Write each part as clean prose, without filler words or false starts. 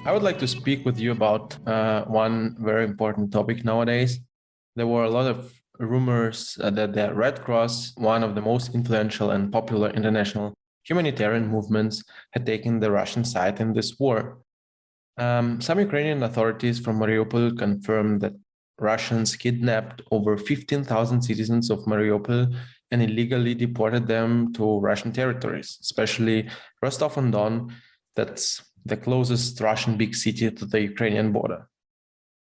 I would like to speak with you about one very important topic nowadays. There were a lot of rumors that the Red Cross, one of the most influential and popular international humanitarian movements, had taken the Russian side in this war. Some Ukrainian authorities from Mariupol confirmed that Russians kidnapped over 15,000 citizens of Mariupol and illegally deported them to Russian territories, especially Rostov-on-Don, that's the closest Russian big city to the Ukrainian border.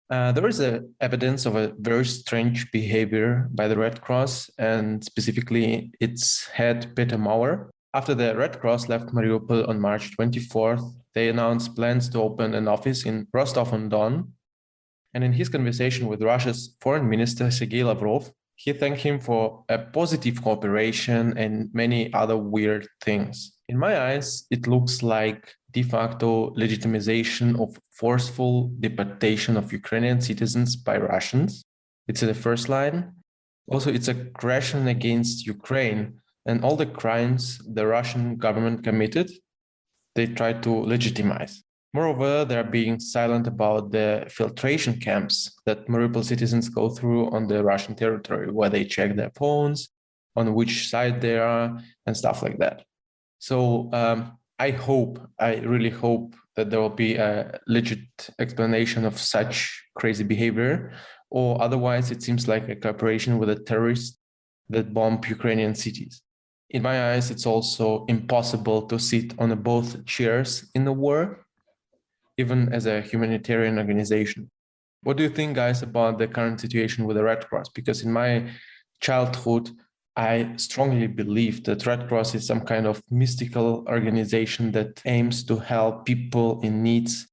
There is evidence of a very strange behavior by the Red Cross, and specifically its head, Peter Maurer. After the Red Cross left Mariupol on March 24th, they announced plans to open an office in Rostov-on-Don. And in his conversation with Russia's foreign minister, Sergei Lavrov, he thanked him for a positive cooperation and many other weird things. In my eyes, it looks like de facto legitimization of forceful deportation of Ukrainian citizens by Russians. It's in the first line. Also, it's aggression against Ukraine and all the crimes the Russian government committed, they try to legitimize. Moreover, they're being silent about the filtration camps that Mariupol citizens go through on the Russian territory, where they check their phones, on which side they are, and stuff like that. So I really hope that there will be a legit explanation of such crazy behavior, or otherwise it seems like a cooperation with a terrorist that bomb Ukrainian cities. In my eyes, it's also impossible to sit on both chairs in the war, even as a humanitarian organization. What do you think, guys, about the current situation with the Red Cross? Because in my childhood, I strongly believe that Red Cross is some kind of mystical organization that aims to help people in needs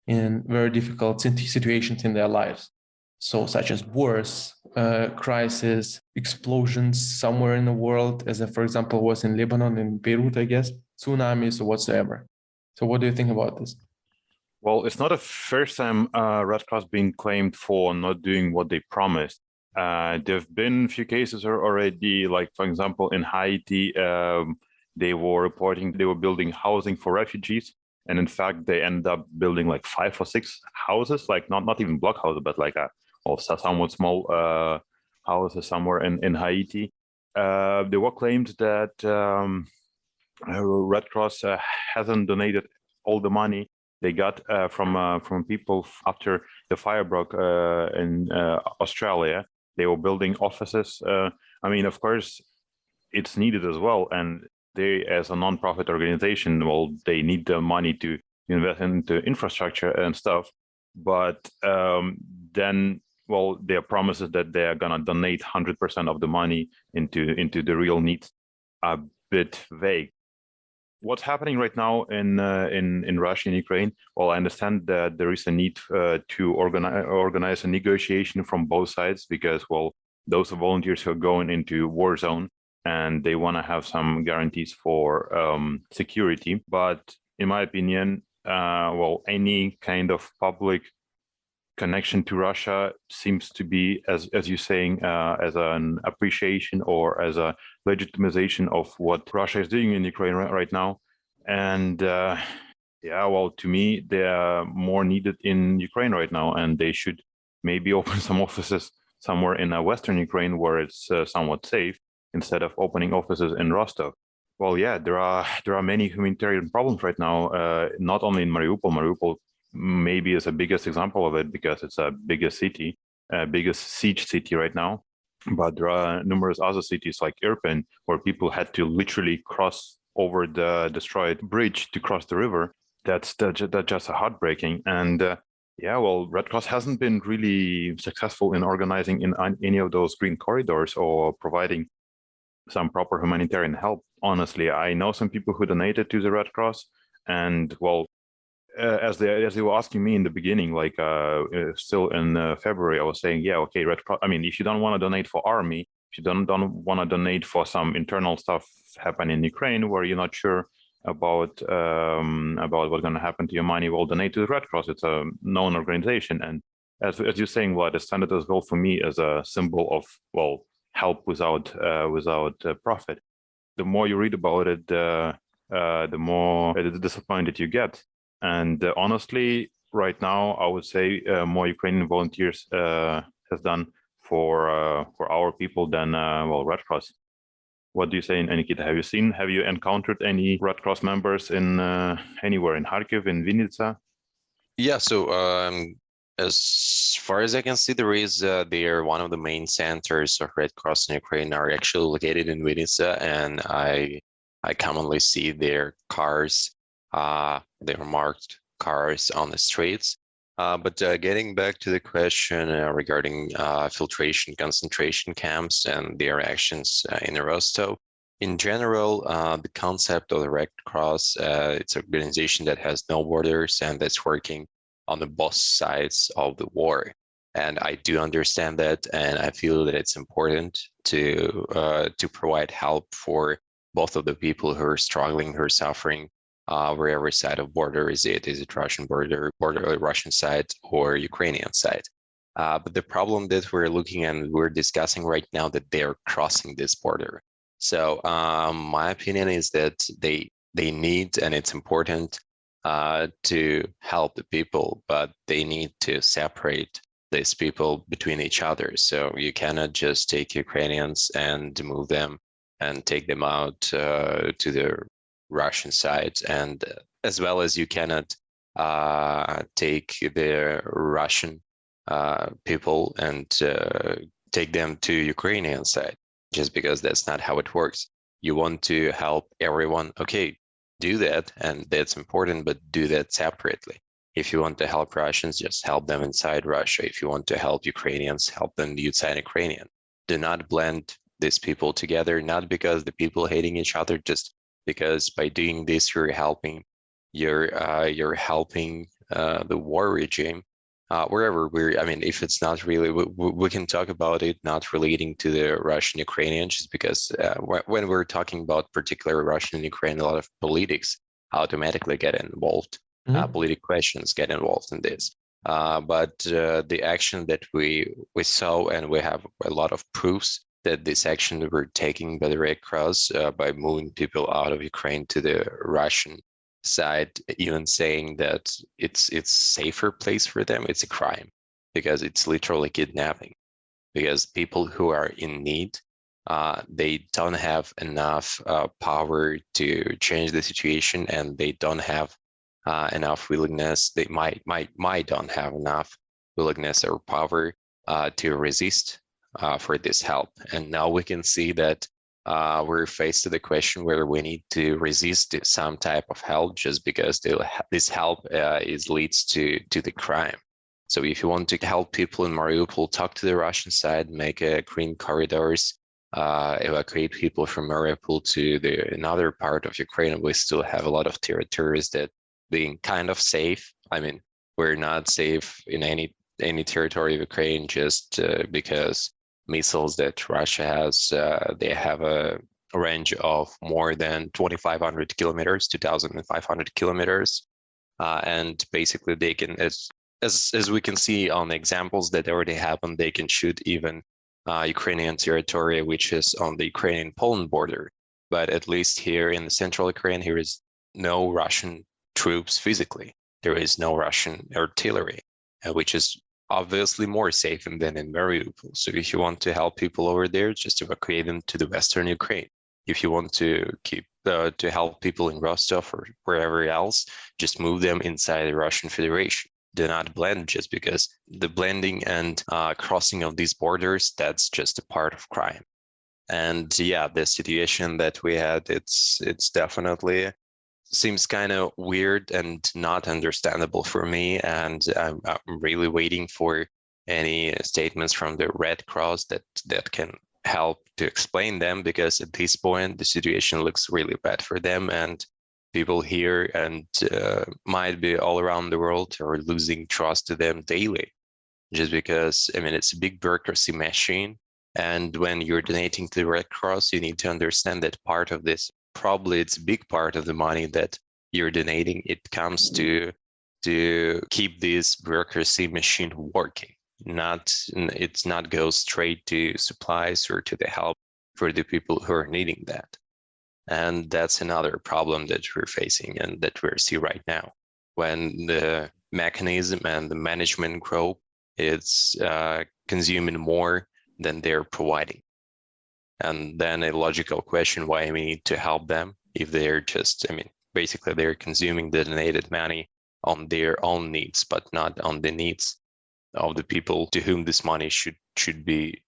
in very difficult situations in their lives. So such as wars, crisis, explosions somewhere in the world, as for example was in Lebanon, in Beirut, I guess, tsunamis or whatsoever. So what do you think about this? Well, it's not the first time Red Cross being claimed for not doing what they promised. There have been a few cases already, like, for example, in Haiti, they were reporting they were building housing for refugees. And in fact, they ended up building like 5 or 6 houses, like not even block houses, but like somewhat small houses somewhere in Haiti. There were claims that Red Cross hasn't donated all the money they got from people after the fire broke in Australia. They were building offices. I mean, of course, it's needed as well. And they, as a non-profit organization, well, they need the money to invest into infrastructure and stuff. But then, well, their promises that they are gonna donate 100% of the money into the real needs are a bit vague. What's happening right now in Russia and Ukraine? Well, I understand that there is a need to organize a negotiation from both sides because, well, those volunteers who are going into war zone and they want to have some guarantees for security. But in my opinion, well, any kind of public connection to Russia seems to be, as you're saying, as an appreciation or as a legitimization of what Russia is doing in Ukraine right now. And yeah, well, to me, they are more needed in Ukraine right now, and they should maybe open some offices somewhere in Western Ukraine where it's somewhat safe instead of opening offices in Rostov. Well, yeah, there are many humanitarian problems right now, not only in Mariupol. Mariupol maybe is the biggest example of it because it's a biggest city, biggest siege city right now. But there are numerous other cities like Irpin where people had to literally cross over the destroyed bridge to cross the river. That's just heartbreaking. And yeah, well, Red Cross hasn't been really successful in organizing in any of those green corridors or providing some proper humanitarian help. Honestly, I know some people who donated to the Red Cross, and well, as they were asking me in the beginning, like still in February, I was saying, yeah, okay, Red Cross. I mean, if you don't want to donate for army, if you don't want to donate for some internal stuff happening in Ukraine where you're not sure about what's going to happen to your money, well, donate to the Red Cross. It's a known organization, and as you're saying, well, the standard as well for me as a symbol of, well, help without profit. The more you read about it, the more disappointed you get. And honestly, right now, I would say more Ukrainian volunteers has done for our people than Red Cross. What do you say, Anikita? Have you encountered any Red Cross members in anywhere in Kharkiv, in Vinnytsia? Yeah, so as far as I can see, they are one of the main centers of Red Cross in Ukraine are actually located in Vinnytsia, and I commonly see their cars, their marked cars on the streets. But getting back to the question regarding filtration concentration camps and their actions in Rostov, in general, the concept of the Red Cross, it's an organization that has no borders and that's working on the both sides of the war. And I do understand that, and I feel that it's important to provide help for both of the people who are struggling, who are suffering, wherever side of border is it Russian border, Russian side or Ukrainian side. But the problem that we're looking and we're discussing right now that they're crossing this border. So my opinion is that they need, and it's important to help the people, but they need to separate these people between each other. So you cannot just take Ukrainians and move them and take them out to the Russian side, and as well as you cannot take the Russian people and take them to Ukrainian side, just because that's not how it works. You want to help everyone, okay, do that, and that's important, but do that separately. If you want to help Russians, just help them inside Russia. If you want to help Ukrainians, help them outside Ukrainian. Do not blend these people together, not because the people hating each other, just because by doing this, you're helping the war regime wherever I mean, if it's not really, we can talk about it not relating to the Russian Ukrainian, just because when we're talking about particular Russian and Ukraine, a lot of politics automatically get involved. Political questions get involved in this. But the action that we saw, and we have a lot of proofs that this action that we're taking by the Red Cross by moving people out of Ukraine to the Russian side, even saying that it's safer place for them, it's a crime, because it's literally kidnapping. Because people who are in need, they don't have enough power to change the situation, and they don't have enough willingness. They might don't have enough willingness or power to resist for this help. And now we can see that we're faced with the question whether we need to resist some type of help just because this help leads to the crime. So if you want to help people in Mariupol, talk to the Russian side, make green corridors, evacuate people from Mariupol to another part of Ukraine. We still have a lot of territories that being kind of safe. I mean, we're not safe in any territory of Ukraine just because missiles that Russia has, they have a range of more than 2,500 kilometers, 2,500 kilometers. And basically they can, as we can see on the examples that already happened, they can shoot even Ukrainian territory, which is on the Ukrainian-Poland border. But at least here in the central Ukraine, here is no Russian troops physically. There is no Russian artillery, which is obviously more safe than in Mariupol. So if you want to help people over there, just evacuate them to the Western Ukraine. If you want to to help people in Rostov or wherever else, just move them inside the Russian Federation. Do not blend, just because the blending and crossing of these borders, that's just a part of crime. And yeah, the situation that we had, it's definitely seems kind of weird and not understandable for me. And I'm really waiting for any statements from the Red Cross that can help to explain them, because at this point, the situation looks really bad for them. And people here and might be all around the world are losing trust to them daily, just because, I mean, it's a big bureaucracy machine. And when you're donating to the Red Cross, you need to understand that part of this, probably it's a big part of the money that you're donating, it comes to keep this bureaucracy machine working. It's not go straight to supplies or to the help for the people who are needing that. And that's another problem that we're facing and that we're seeing right now. when the mechanism and the management grow, it's consuming more than they're providing. And then a logical question why we need to help them if they're just, basically they're consuming the donated money on their own needs, but not on the needs of the people to whom this money should be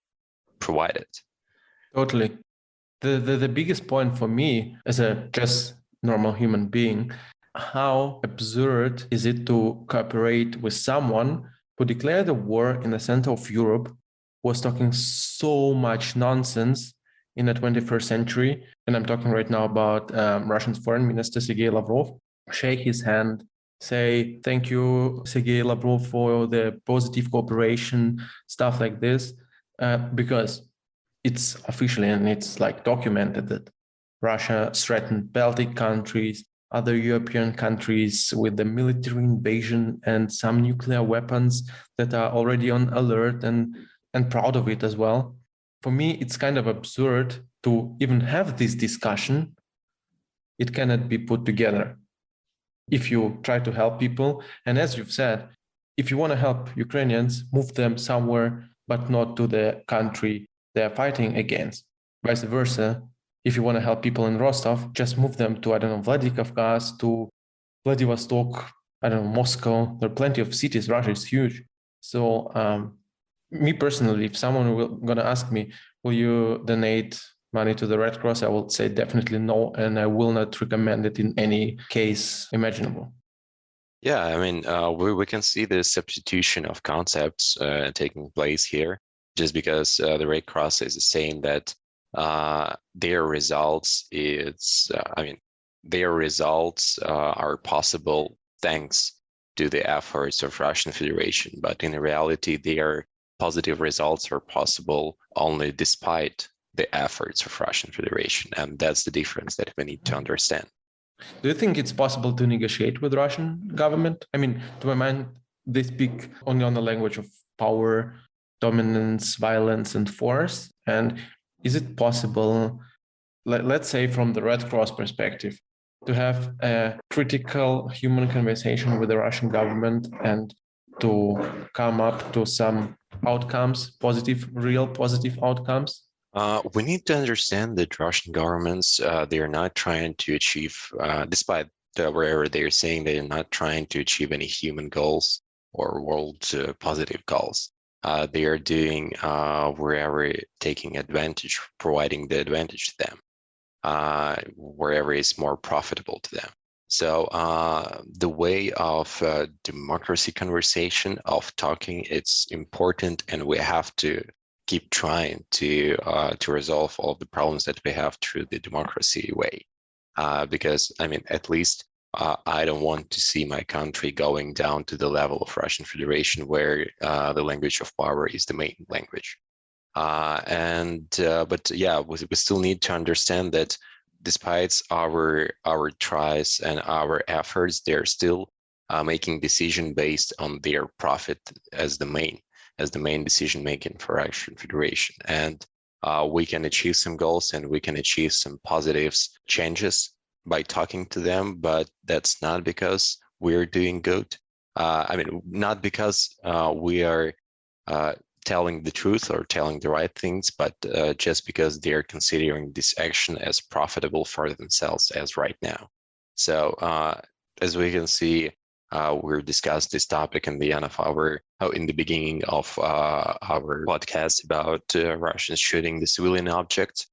provided. Totally. The biggest point for me as a just normal human being, how absurd is it to cooperate with someone who declared a war in the center of Europe, was talking so much nonsense in the 21st century. And I'm talking right now about Russian Foreign Minister Sergei Lavrov. Shake his hand, say, thank you, Sergei Lavrov, for the positive cooperation, stuff like this, because it's officially and it's like documented that Russia threatened Baltic countries, other European countries with the military invasion and some nuclear weapons that are already on alert and proud of it as well. For me, it's kind of absurd to even have this discussion. It cannot be put together. If you try to help people, and as you've said, if you want to help Ukrainians, move them somewhere, but not to the country they're fighting against. Vice versa, if you want to help people in Rostov, just move them to, Vladikavkaz, to Vladivostok, Moscow. There are plenty of cities. Russia is huge. So me personally, if someone will gonna ask me, will you donate money to the Red Cross? I will say definitely no, and I will not recommend it in any case imaginable. Yeah, we can see the substitution of concepts taking place here, just because the Red Cross is saying that their results are possible thanks to the efforts of Russian Federation, but in reality, their positive results are possible only despite the efforts of Russian Federation, and that's the difference that we need to understand. Do you think it's possible to negotiate with Russian government? To my mind, they speak only on the language of power, dominance, violence, and force. And is it possible, let's say from the Red Cross perspective, to have a critical human conversation with the Russian government and to come up to some outcomes, real positive outcomes? We need to understand that Russian governments, they are not trying to achieve, despite wherever they're saying they're not trying to achieve any human goals or world positive goals. They are doing wherever taking advantage, providing the advantage to them, wherever it's more profitable to them. So the way of democracy conversation, of talking, it's important, and we have to keep trying to resolve all the problems that we have through the democracy way. Because, at least I don't want to see my country going down to the level of Russian Federation where the language of power is the main language. But yeah, we still need to understand that despite our tries and our efforts, they're still making decision based on their profit as the main decision making for Russian Federation. And we can achieve some goals and we can achieve some positives changes by talking to them, but that's not because we're doing good. Not because we are telling the truth or telling the right things, but just because they're considering this action as profitable for themselves as right now. So as we can see, we discussed this topic in the beginning of our podcast about Russians shooting the civilian objects.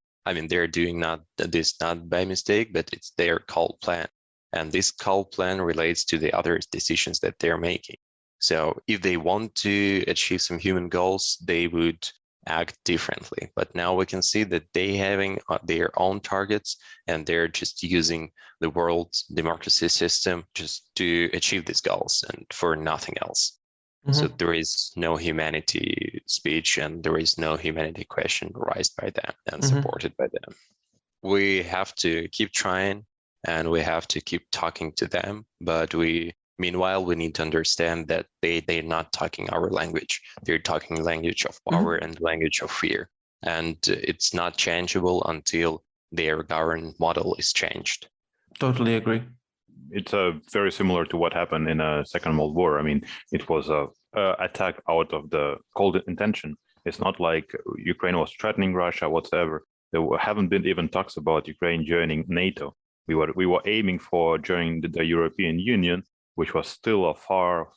They're doing this not by mistake, but it's their call plan. And this call plan relates to the other decisions that they're making. So if they want to achieve some human goals, they would act differently. But now we can see that they having their own targets, and they're just using the world's democracy system just to achieve these goals and for nothing else. Mm-hmm. So there is no humanity speech and there is no humanity question raised by them and supported by them. We have to keep trying and we have to keep talking to them, but meanwhile, we need to understand that they're not talking our language. They're talking language of power and language of fear. And it's not changeable until their government model is changed. Totally agree. it's very similar to what happened in a Second World War. I mean, it was a attack out of the cold intention. It's not like Ukraine was threatening Russia whatsoever. Haven't been even talks about Ukraine joining NATO. We were aiming for joining the European Union, which was still a far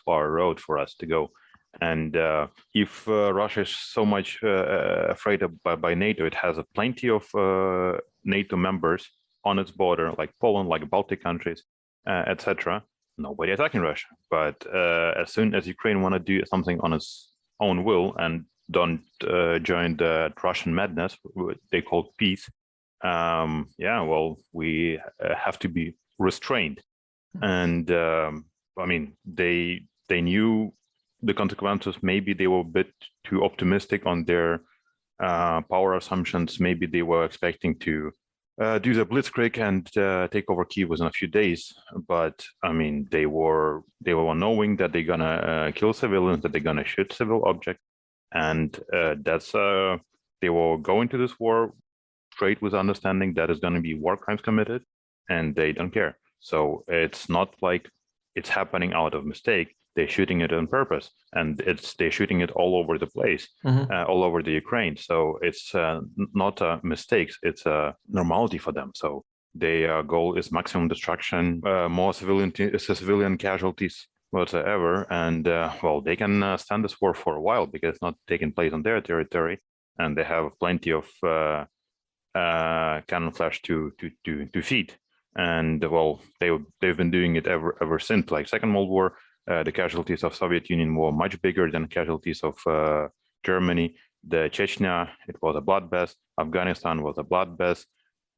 road for us to go. And if Russia is so much afraid by NATO, it has plenty of NATO members on its border, like Poland, like Baltic countries, etc. Nobody attacking Russia. But as soon as Ukraine want to do something on its own will and don't join the Russian madness, they call peace, we have to be restrained. And I mean, they knew the consequences. Maybe they were a bit too optimistic on their power assumptions. Maybe they were expecting to do the blitzkrieg and take over Kyiv within a few days. But I mean, they were knowing that they're gonna kill civilians, that they're gonna shoot civil objects, and that's they will go into this war straight with understanding that is going to be war crimes committed, and they don't care. So it's not like it's happening out of mistake. They're shooting it on purpose, and they're shooting it all over the place, all over the Ukraine. So it's not mistakes; it's a normality for them. So their goal is maximum destruction, more civilian casualties whatsoever, and they can stand this war for a while because it's not taking place on their territory, and they have plenty of cannon flash to feed. And they've been doing it ever since. Like Second World War, the casualties of Soviet Union were much bigger than casualties of Germany. The Chechnya, it was a bloodbath. Afghanistan was a bloodbath,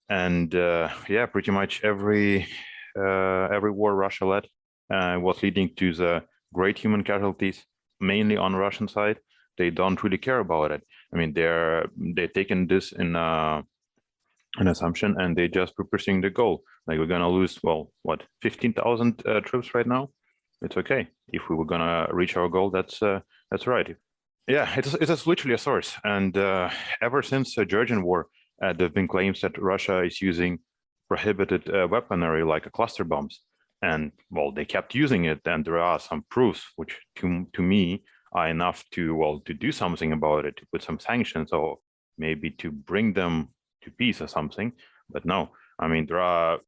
and pretty much every war Russia led was leading to the great human casualties, mainly on Russian side. They don't really care about it. I mean, they're taking this in an assumption, and they just pursuing the goal. Like, we're gonna lose 15,000 troops right now. It's okay if we were gonna reach our goal. That's right. Yeah, it's literally a source. And ever since the Georgian War, there've been claims that Russia is using prohibited weaponry like cluster bombs, and they kept using it. And there are some proofs which, to me, are enough to do something about it, to put some sanctions, or maybe to bring them to peace or something. But no, I mean, there are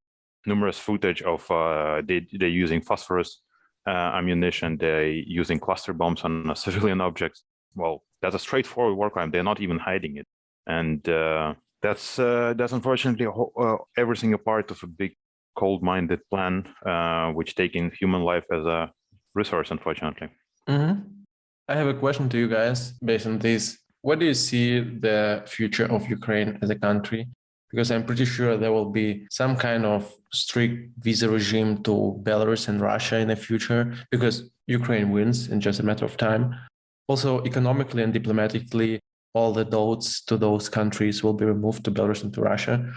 numerous footage of they're using phosphorus ammunition, they're using cluster bombs on civilian objects. Well, that's a straightforward war crime. They're not even hiding it, and that's unfortunately everything a part of a big cold-minded plan, which taking human life as a resource, unfortunately. I have a question to you guys based on this. What do you see the future of Ukraine as a country? Because I'm pretty sure there will be some kind of strict visa regime to Belarus and Russia in the future, because Ukraine wins in just a matter of time. Also, economically and diplomatically, all the loads to those countries will be removed to Belarus and to Russia.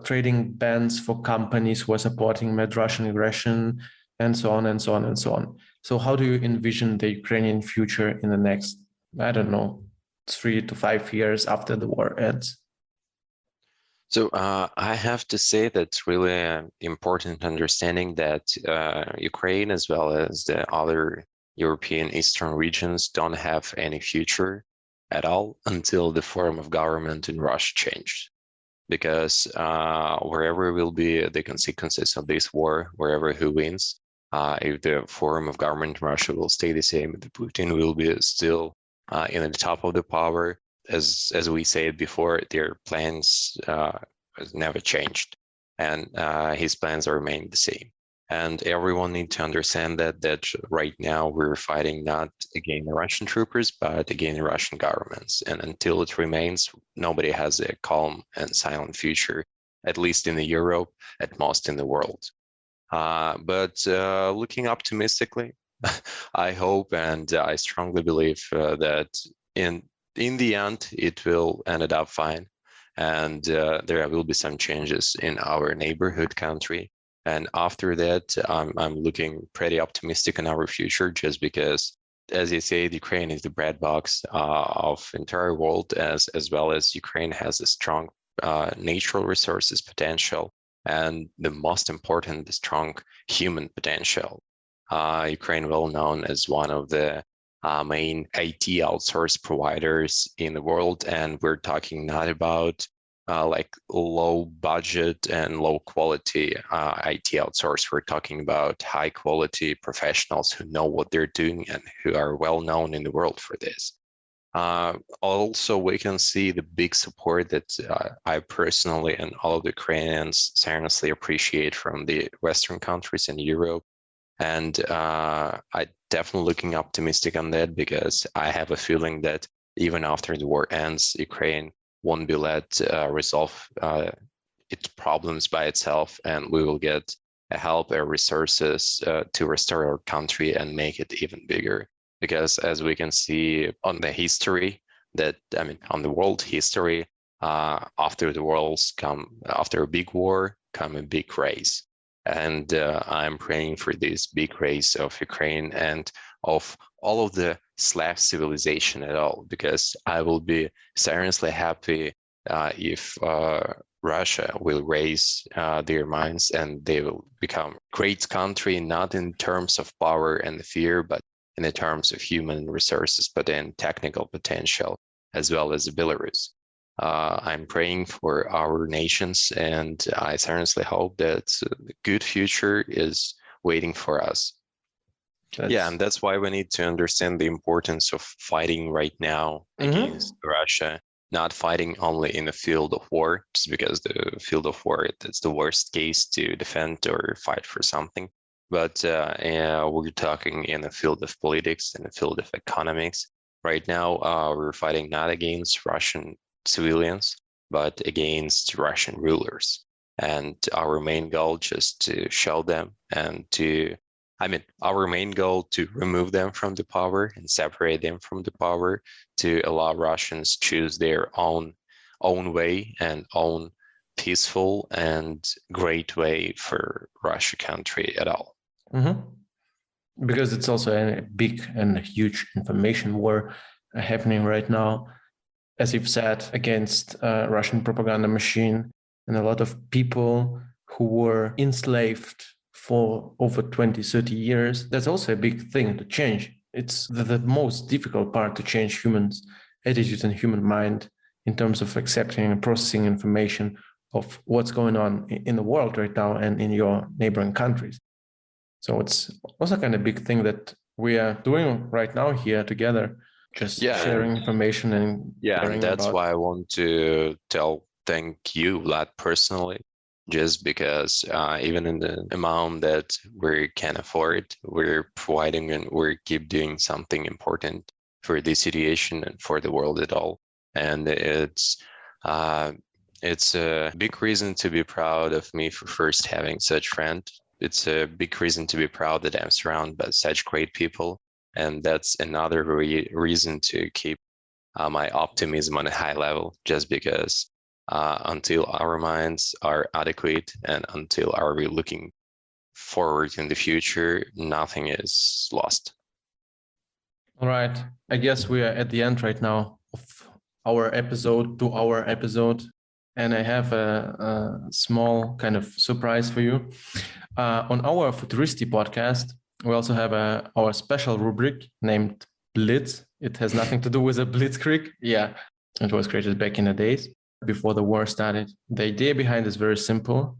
Trading bans for companies who are supporting mad Russian aggression, and so on and so on and so on. So how do you envision the Ukrainian future in the next, 3 to 5 years after the war ends? So I have to say that's really important understanding that Ukraine, as well as the other European Eastern regions, don't have any future at all until the form of government in Russia changed. Because wherever will be the consequences of this war, wherever who wins, if the form of government in Russia will stay the same, the Putin will be still in the top of the power. As we said before, their plans never changed, and his plans remain the same. And everyone needs to understand that right now we're fighting not against the Russian troopers, but against the Russian governments. And until it remains, nobody has a calm and silent future, at least in Europe, at most in the world. But looking optimistically, I hope and I strongly believe that in the end, it will end up fine. And there will be some changes in our neighborhood country. And after that, I'm looking pretty optimistic in our future, just because, as you say, Ukraine is the breadbox of entire world, as well as Ukraine has a strong natural resources potential. and the most important, the strong human potential. Ukraine, well known as one of the main IT outsource providers in the world, and we're talking not about like low budget and low quality IT outsource. We're talking about high quality professionals who know what they're doing and who are well known in the world for this. Also, we can see the big support that I personally and all of the Ukrainians seriously appreciate from the Western countries in Europe. And I definitely looking optimistic on that, because I have a feeling that even after the war ends, Ukraine won't be let resolve its problems by itself, and we will get help and resources to restore our country and make it even bigger. Because as we can see on the history, on the world history, after a big war, come a big race. And I'm praying for this big race of Ukraine and of all of the Slav civilization at all, because I will be seriously happy if Russia will raise their minds and they will become a great country, not in terms of power and fear, but in the terms of human resources, but in technical potential, as well as Belarus. I'm praying for our nations, and I seriously hope that a good future is waiting for us. And that's why we need to understand the importance of fighting right now against Russia, not fighting only in the field of war, just because the field of war, it's the worst case to defend or fight for something. But we're talking in the field of politics, in the field of economics. Right now, we're fighting not against Russian civilians, but against Russian rulers. And our main goal just to show them and our main goal to remove them from the power and separate them from the power, to allow Russians choose their own way and own peaceful and great way for Russia country at all. Because it's also a big and huge information war happening right now, as you've said, against Russian propaganda machine, and a lot of people who were enslaved for over 20, 30 years. That's also a big thing to change. It's the most difficult part to change humans' attitude and human mind in terms of accepting and processing information of what's going on in the world right now and in your neighboring countries. So it's also kind of big thing that we are doing right now here together, just sharing information and and that's why I want to thank you, Vlad, personally, just because even in the amount that we can afford, we're providing and we keep doing something important for this situation and for the world at all. And it's a big reason to be proud of me for first having such friend. It's a big reason to be proud that I'm surrounded by such great people. And that's another reason to keep my optimism on a high level, just because until our minds are adequate and until are we looking forward in the future, nothing is lost. All right. I guess we are at the end right now of our episode, and I have a small kind of surprise for you. On our Futurisity podcast, we also have our special rubric named Blitz. It has nothing to do with a blitzkrieg. Yeah, it was created back in the days before the war started. The idea behind is very simple.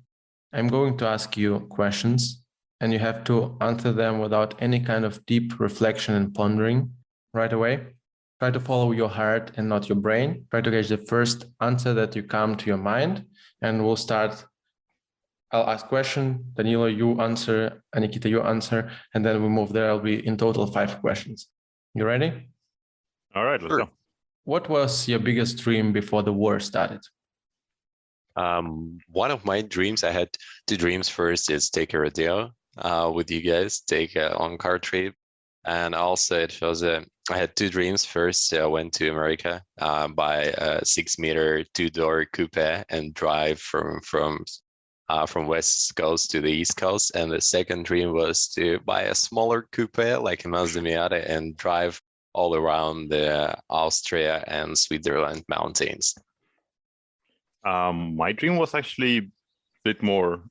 I'm going to ask you questions, and you have to answer them without any kind of deep reflection and pondering right away. Try to follow your heart and not your brain. Try to catch the first answer that you come to your mind, and we'll start. I'll ask question, Danylo, you answer, Anikita, you answer, and then we move there. It'll be in total 5 questions. You ready? All right, let's go. What was your biggest dream before the war started? One of my dreams, I had 2 dreams. First is take a rodeo with you guys, take a long car trip. And also it was I had 2 dreams. First, I went to America, buy a 6-meter 2-door coupe and drive from West Coast to the East Coast. And the second dream was to buy a smaller coupe like a Mazda Miata and drive all around the Austria and Switzerland mountains. My dream was actually bit more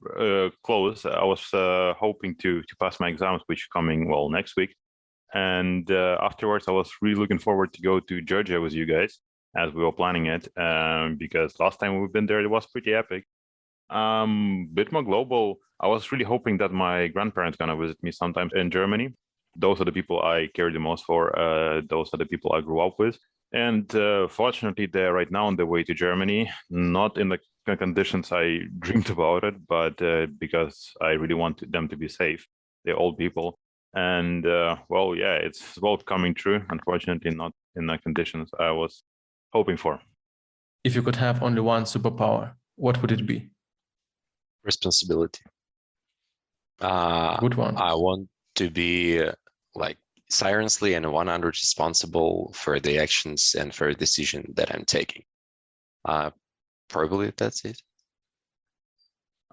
close. I was hoping to pass my exams, which coming next week, and afterwards I was really looking forward to go to Georgia with you guys as we were planning it, because last time we've been there it was pretty epic. Bit more global. I was really hoping that my grandparents gonna visit me sometime in Germany. Those are the people I care the most for. Those are the people I grew up with. And fortunately, they're right now on their way to Germany, not in the conditions I dreamed about it, but because I really want them to be safe. They're old people. And it's both coming true. Unfortunately, not in the conditions I was hoping for. If you could have only one superpower, what would it be? Responsibility. Good one. I want to be silently and 100% responsible for the actions and for the decision that I'm taking. Probably that's it.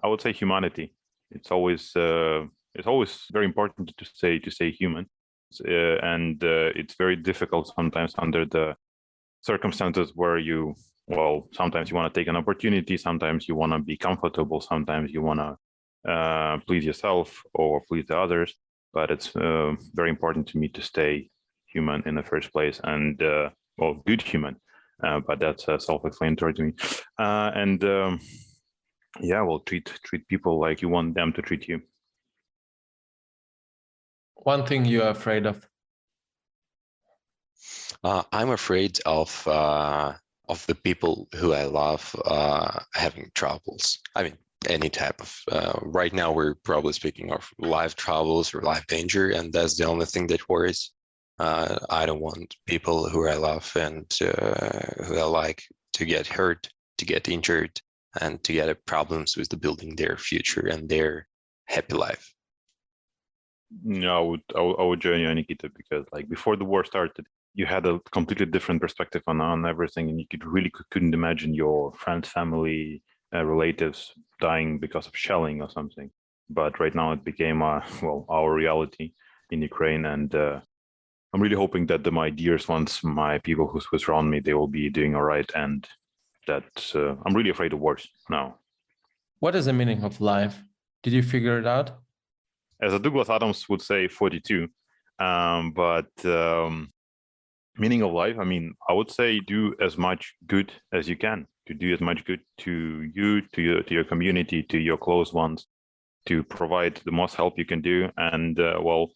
I would say humanity. It's always very important to say human, and it's very difficult sometimes under the circumstances where sometimes you want to take an opportunity, sometimes you want to be comfortable, sometimes you want to please yourself or please the others. But it's very important to me to stay human in the first place, and good human. But that's self-explanatory to me. Treat people like you want them to treat you. One thing you're afraid of? I'm afraid of the people who I love having troubles. I mean, any type of, right now we're probably speaking of life troubles or life danger, and that's the only thing that worries. I don't want people who I love and who I like to get hurt, to get injured, and to get problems with building their future and their happy life. No, I would join you, Anikita, because before the war started, you had a completely different perspective on everything, and you couldn't imagine your friends, family, relatives dying because of shelling or something. But right now it became our reality in Ukraine, and I'm really hoping that my dearest ones, my people who surround me, they will be doing all right, and that I'm really afraid of wars now. What is the meaning of life? Did you figure it out? As Douglas Adams would say, 42. Meaning of life, I mean, I would say do as much good as you can, to do as much good to you, to your community, to your close ones, to provide the most help you can do, and to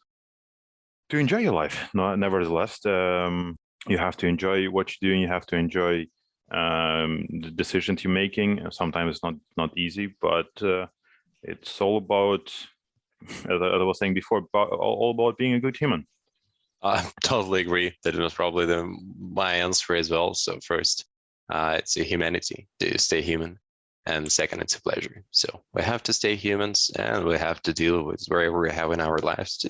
enjoy your life. No, nevertheless, you have to enjoy what you're doing. You have to enjoy the decisions you're making. Sometimes it's not easy, but it's all about, as I was saying before, all about being a good human. I totally agree. That was probably my answer as well. So first, it's a humanity, to stay human. And second, it's a pleasure. So we have to stay humans, and we have to deal with wherever we have in our lives.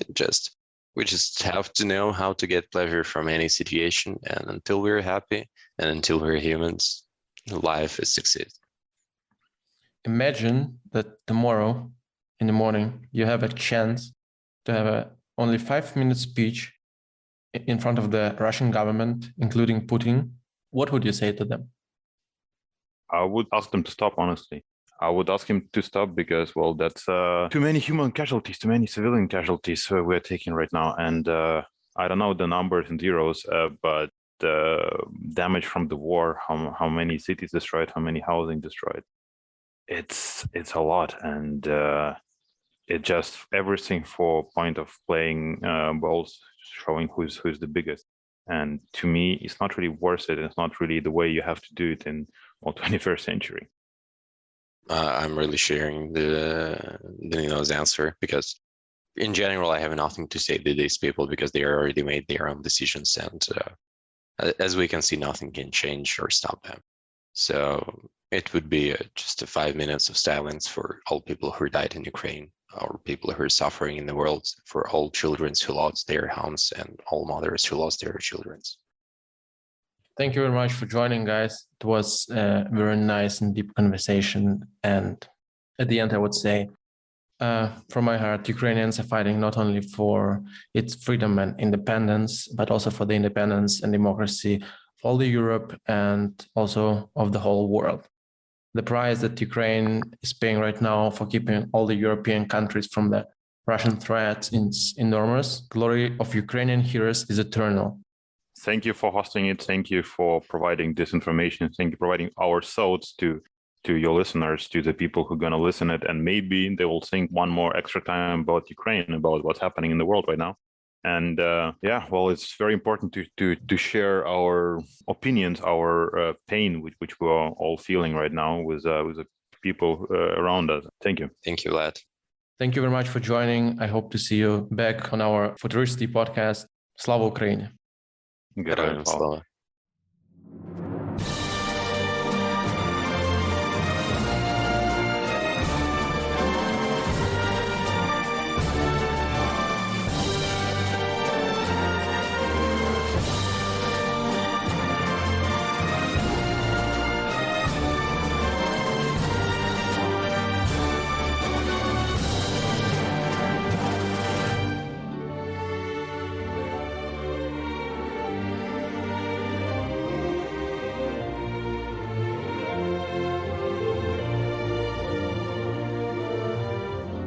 We just have to know how to get pleasure from any situation. And until we're happy and until we're humans, life is succeed. Imagine that tomorrow in the morning, you have a chance to have a only 5-minute speech in front of the Russian government, including Putin. What would you say to them? I would ask them to stop, honestly. I would ask him to stop because, that's too many human casualties, too many civilian casualties we're taking right now. And I don't know the numbers in euros, but the damage from the war, how many cities destroyed, how many housing destroyed, it's a lot. And it just everything for point of playing balls, showing who's the biggest. And to me, it's not really worth it. It's not really the way you have to do it in 21st century. I'm really sharing Danylo's answer, because in general, I have nothing to say to these people because they already made their own decisions. And as we can see, nothing can change or stop them. So it would be just 5 minutes of silence for all people who died in Ukraine, or people who are suffering in the world, for all children who lost their homes, and all mothers who lost their children. Thank you very much for joining, guys. It was a very nice and deep conversation. And at the end, I would say, from my heart, Ukrainians are fighting not only for its freedom and independence, but also for the independence and democracy of all the Europe and also of the whole world. the price that Ukraine is paying right now for keeping all the European countries from the Russian threat is enormous. Glory of Ukrainian heroes is eternal. Thank you for hosting it. Thank you for providing this information. Thank you for providing our thoughts to your listeners, to the people who are going to listen it. And maybe they will think one more extra time about Ukraine, about what's happening in the world right now. And it's very important to share our opinions, our pain, which we are all feeling right now with the people around us. Thank you. Thank you, Vlad. Thank you very much for joining. I hope to see you back on our Futurisity Podcast. Slava Ukraini! Героям слава!